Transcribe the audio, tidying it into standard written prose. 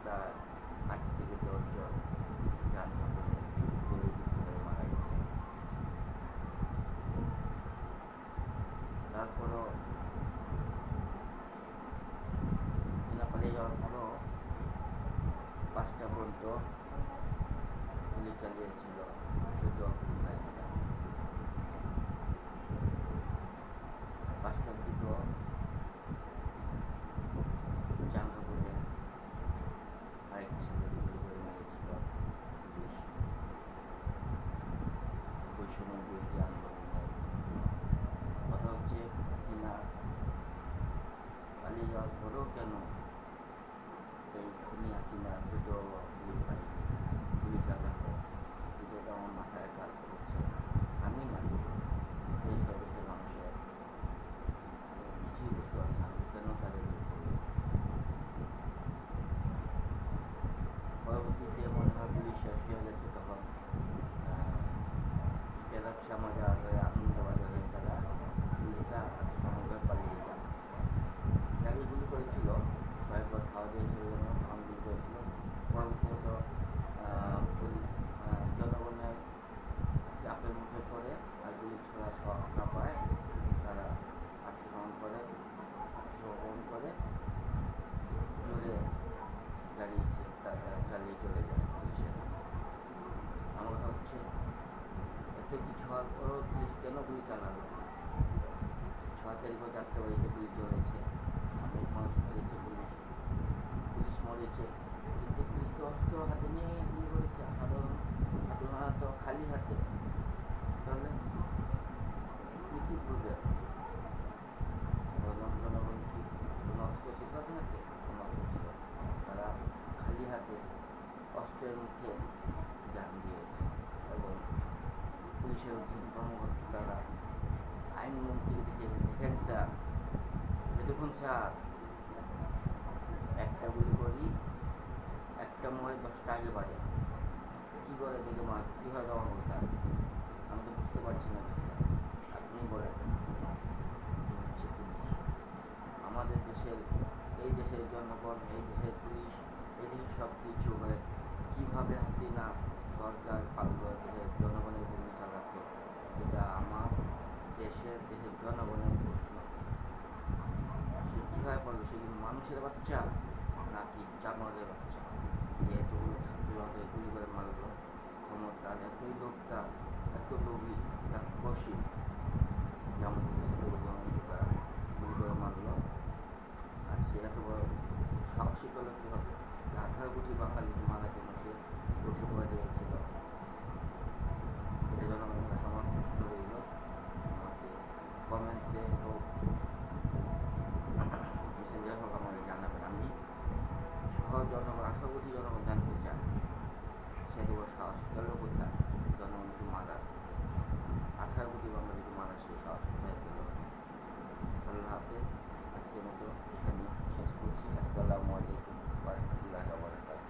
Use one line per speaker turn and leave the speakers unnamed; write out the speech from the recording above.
প্রায় 8 থেকে 10 জন যানজটে গুলিবিদ্ধ হয়ে মারা গেছে। তারপরও সেনা পালিয়ে যাওয়ার পরও 5টা পর্যন্ত গুলি চালিয়েছিল বাহিনীরা। 5টার দিকেও জাঙ্গাপুরে আরেক ছেলেকে গুলি করে মেরেছিল পুলিশ। বৈষম্য বিরোধী আন্দোলনের কথা হচ্ছে, চীনা পালিয়ে যাওয়ার পরেও কেন এই খুনি হাসিনা দুটো পুলিশ চালাতো, এটা আমার মাথায় কাজ করছে। আমি না, দেশ বা দেশের মানুষের কিছুই বুঝতে পারছে না কেন তাদের পরবর্তীতে মনে হয় পুলিশ শেষ হয়ে গেছে, তখন ব্যবসা মজার হয়ে আনন্দবাজার হয়ে তারা পুলিশরা সমগ্র পালিয়ে যায়। যাকে গুলি করেছিল কয়েকবার খাওয়া দিয়েছিল, তখন গুলি করেছিল। পরবর্তীত জনগণের চাপের মুখে পড়ে আর গুলি ছোড়া না পায়, তারা আত্মসমর্পণ করে জোরে গাড়ি চালিয়ে চলে যায় পুলিশের। আমার কথা হচ্ছে, এত কিছু হওয়ার পরও পুলিশ কেন গুলি চালালো? 6 তারিখও যাত্রাবাড়িতে গুলি চলেছে, অনেক মানুষ মেরেছে পুলিশ মরেছে, কিন্তু পুলিশ তো অস্ত্র হাতে নিয়ে গুলি করেছে, সাধারণত খালি হাতে। তাহলে কি করবে? সাধারণ জনগণ কি কোনো অস্ত্র ছিল তাদের হাতে? কোনো অস্ত্র ছিল? তারা খালি হাতে অস্ত্রের মুখে জান দিয়েছে। এবং পুলিশের অধীন কর্মকর্তারা আইনমন্ত্রীকে দেখেন স্যার, দেখুন স্যার, একটা গুলি করি, একটা মরে 10টা আগে বাড়ে, কী করে দেখে মার কীভাবে দেওয়া হবে স্যার? আমি তো বুঝতে পারছি না স্যার, আপনি বলেন। হচ্ছে পুলিশ আমাদের দেশের, এই দেশের জনগণ, এই দেশের পুলিশ, এই দেশের সব কিছু হয়ে কীভাবে হাসিনা সরকার পারল দেশের জনগণের ভূমি চালাতে? এটা আমার দেশের জনগণের প্রশ্ন। সে কীভাবে পারবে? সে কি মানুষের বাচ্চা নাকি জানোয়ারের বাচ্চা? যে এতগুলো ছাত্রদের গুলি করে মারল, ক্ষমতার এতই লোকটা, এত লোভী, রাক্ষসী, যে আমাদের দেশে গুলি করে মারল। আর সে এত বড় সাহসী করলে কী হবে? 18 কোটি বাঙালিকে মারার জন্য সে উঠে পড়ে দিয়েছিল। এটা জনগণের কাছে আমার প্রশ্ন রইল। আমাকে কমেন্টসে হোক, মেসেঞ্জার হোক, আমাকে জানাবেন। আমি জনগণ, 18 কোটি জনগণ জানতে চান সে এত বড় সাহস পেল কোথায় জনগণকে মারার? 18 কোটি বাঙালিকে মারার সে সাহস কোথায় পেল? আল্লাহ হাফেজ। আজকের মতো